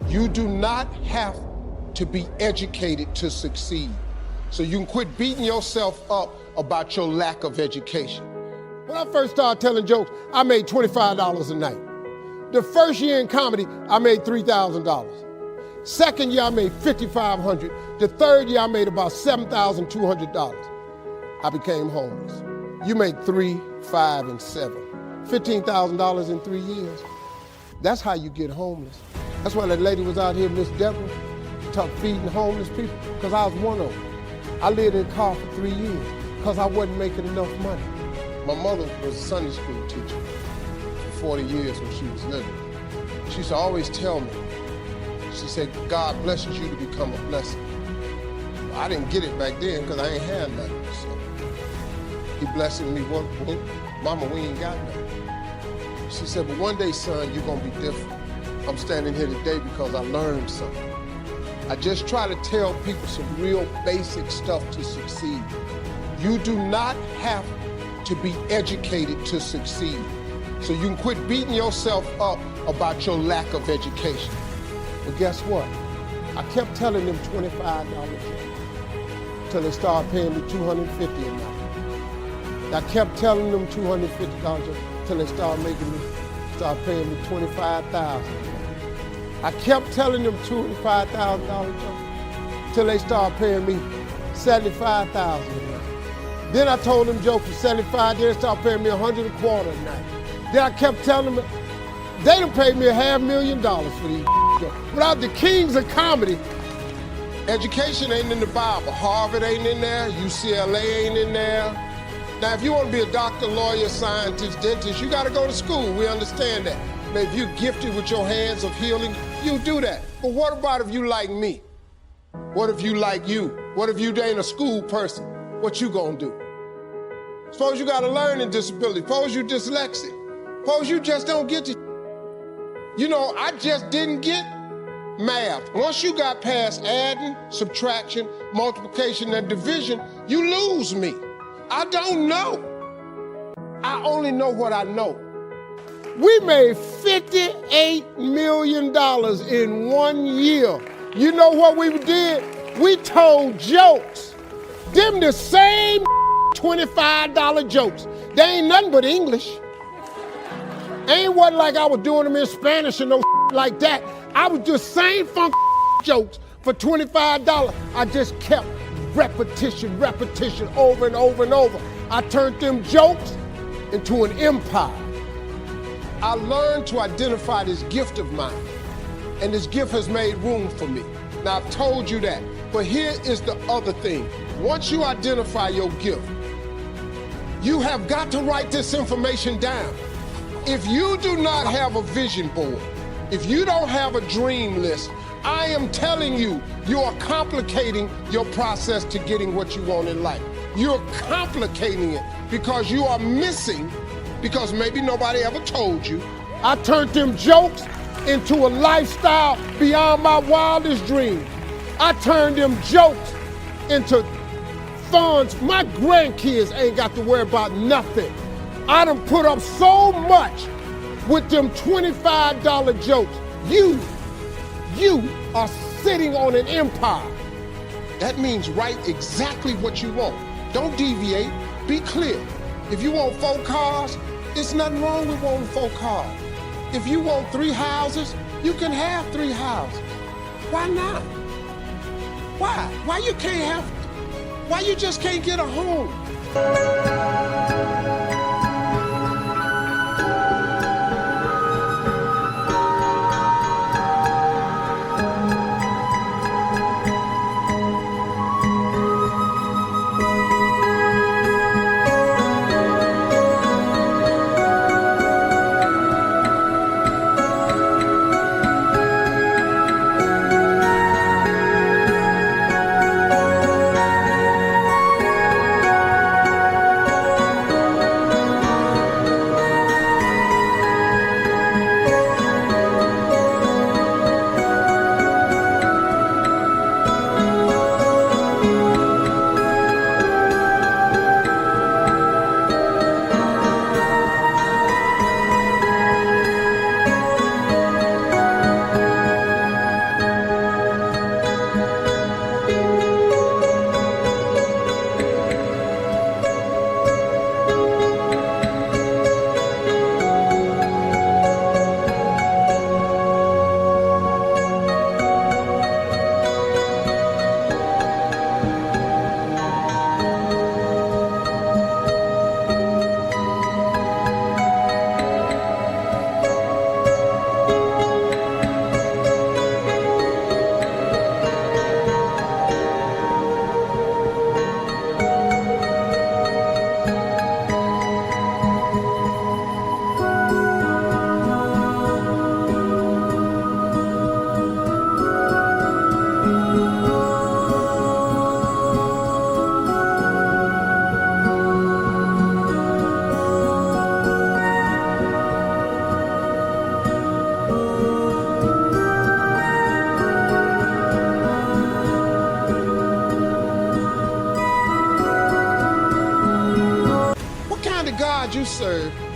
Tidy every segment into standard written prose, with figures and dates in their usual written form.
You do not have to be educated to succeed. So you can quit beating yourself up about your lack of education. When I first started telling jokes, I made $25 a night. The first year in comedy, I made $3,000. Second year, I made $5,500. The third year, I made about $7,200. I became homeless. You make 3, 5, and 7. $15,000 in 3 years. That's how you get homeless. That's why that lady was out here, Miss Deborah, feeding homeless people, because I was one of them. I lived in a car for 3 years because I wasn't making enough money. My mother was a Sunday school teacher for 40 years when she was living. She used to always tell me, she said, God blesses you to become a blessing. Well, I didn't get it back then because I ain't had nothing. So he blessed me, well, Mama, we ain't got nothing. She said, but one day, son, you're gonna be different. I'm standing here today because I learned something. I just try to tell people some real basic stuff to succeed. You do not have to be educated to succeed. So you can quit beating yourself up about your lack of education. But guess what? I kept telling them $25 until they started paying me $250 a night. I kept telling them $250 until they started paying me $25,000. I kept telling them $25,000 till they started paying me $75,000 a night. Then I told them jokes for $75, then they started paying me $100 a quarter a night. Then I kept telling them, they done paid me $500,000 for these jokes. Without the kings of comedy, education ain't in the Bible. Harvard ain't in there, UCLA ain't in there. Now, if you want to be a doctor, lawyer, scientist, dentist, you got to go to school. We understand that. Now, if you're gifted with your hands of healing, you do that. But what about if you like me? What if you like you? What if you ain't a school person? What you gonna do? Suppose you got a learning disability. Suppose you dyslexic. Suppose you just don't get it. You know, I just didn't get math. Once you got past adding, subtraction, multiplication, and division, you lose me. I don't know. I only know what I know. We made $58 million in 1 year. You know what we did? We told jokes. Them the same $25 jokes. They ain't nothing but English. Ain't wasn't like I was doing them in Spanish and no like that. I was just saying funk jokes for $25. I just kept repetition over and over and over. I turned them jokes into an empire. I learned to identify this gift of mine, and this gift has made room for me. Now, I've told you that, but here is the other thing. Once you identify your gift, you have got to write this information down. If you do not have a vision board, if you don't have a dream list, I am telling you, you are complicating your process to getting what you want in life. You're complicating it because you are missing, because maybe nobody ever told you. I turned them jokes into a lifestyle beyond my wildest dreams. I turned them jokes into funds. My grandkids ain't got to worry about nothing. I done put up so much with them $25 jokes. You are sitting on an empire. That means write exactly what you want. Don't deviate, be clear. If you want 4 cars, there's nothing wrong with wanting 4 cars. If you want 3 houses, you can have 3 houses. Why not? Why? Why you can't have, why you just can't get a home?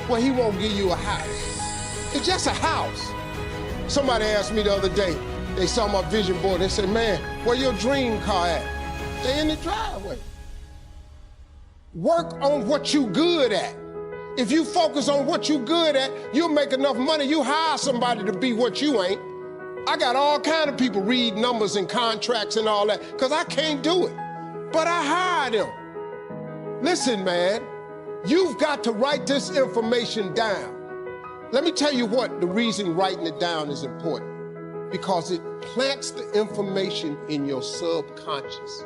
Well, he won't give you a house. It's just a house. Somebody asked me the other day, they saw my vision board, they said, man, where your dream car at? They in the driveway. Work on what you good at. If you focus on what you good at, you'll make enough money, you hire somebody to be what you ain't. I got all kind of people read numbers and contracts and all that, because I can't do it. But I hire them. Listen, man, you've got to write this information down. Let me tell you what the reason writing it down is important. Because it plants the information in your subconscious.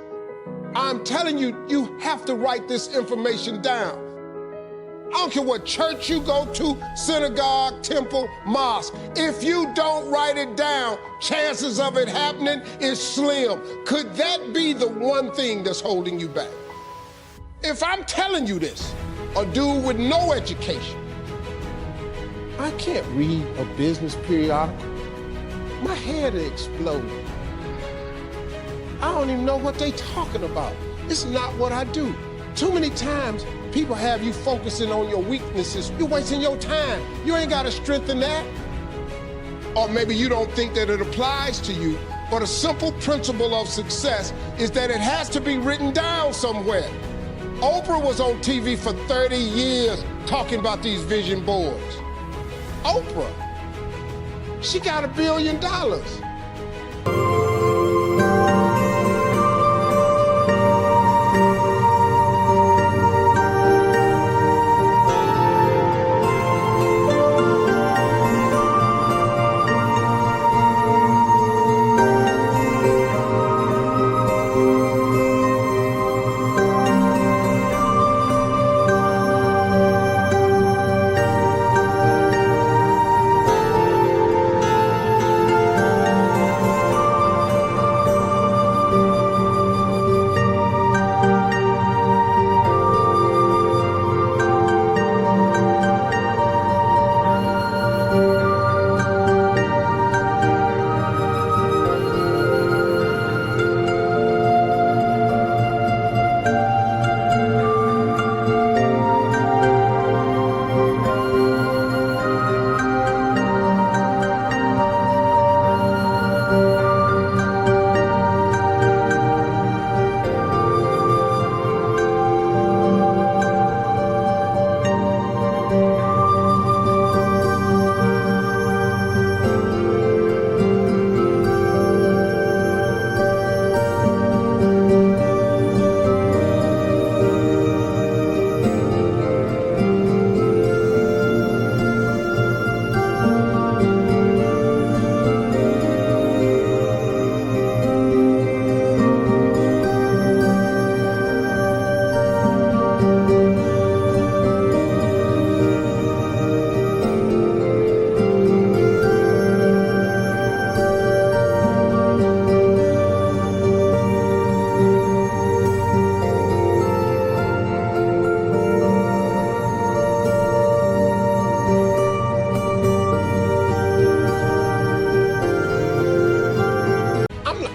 I'm telling you, you have to write this information down. I don't care what church you go to, synagogue, temple, mosque. If you don't write it down, chances of it happening is slim. Could that be the one thing that's holding you back? If I'm telling you this, a dude with no education, I can't read a business periodical. My head will explode. I don't even know what they talking about. It's not what I do. Too many times, people have you focusing on your weaknesses. You're wasting your time. You ain't got to strengthen that. Or maybe you don't think that it applies to you, but a simple principle of success is that it has to be written down somewhere. Oprah was on TV for 30 years talking about these vision boards. Oprah, she got $1 billion.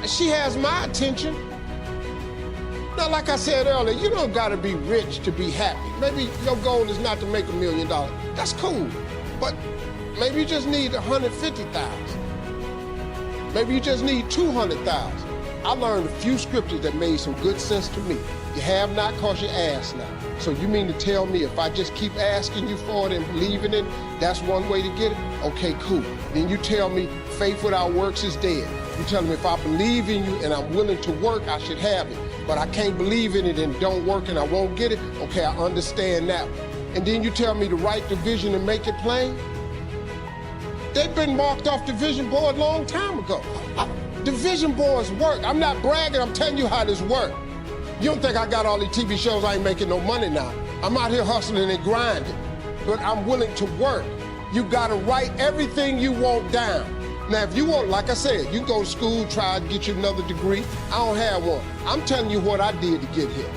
She has my attention. Now, like I said earlier, you don't gotta be rich to be happy. Maybe your goal is not to make $1 million. That's cool. But maybe you just need 150,000. Maybe you just need 200,000. I learned a few scriptures that made some good sense to me. You have not because you ask not. So you mean to tell me if I just keep asking you for it and believing it, that's one way to get it? Okay, cool. Then you tell me faith without works is dead. You tell me if I believe in you and I'm willing to work, I should have it. But I can't believe in it and don't work and I won't get it. Okay, I understand that. And then you tell me to write the vision and make it plain. They've been marked off the vision board a long time ago. The vision boards work. I'm not bragging, I'm telling you how this works. You don't think I got all these TV shows, I ain't making no money now. I'm out here hustling and grinding, but I'm willing to work. You gotta write everything you want down. Now, if you want, like I said, you can go to school, try to get you another degree. I don't have one. I'm telling you what I did to get here.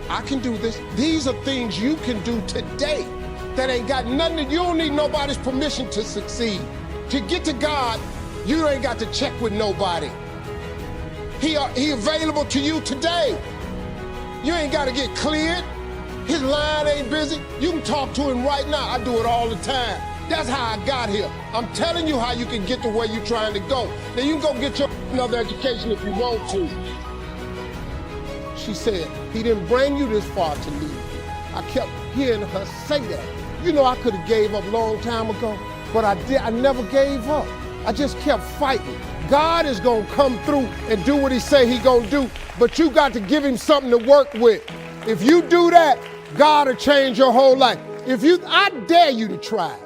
I can do this. These are things you can do today that ain't got nothing, you don't need nobody's permission to succeed. To get to God, you ain't got to check with nobody. He available to you today. You ain't got to get cleared. His line ain't busy. You can talk to him right now. I do it all the time. That's how I got here. I'm telling you how you can get to where you're trying to go. Now you can go get your another education if you want to. She said, he didn't bring you this far to leave you. I kept hearing her say that. You know, I could have gave up a long time ago, but I never gave up. I just kept fighting. God is gonna come through and do what he say he gonna do, but you got to give him something to work with. If you do that, God will change your whole life. I dare you to try it.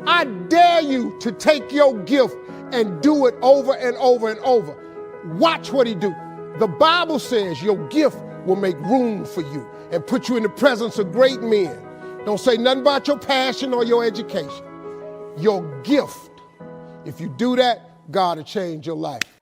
I dare you to take your gift and do it over and over and over. Watch what he do. The Bible says your gift will make room for you and put you in the presence of great men. Don't say nothing about your passion or your education. Your gift. If you do that, God will change your life.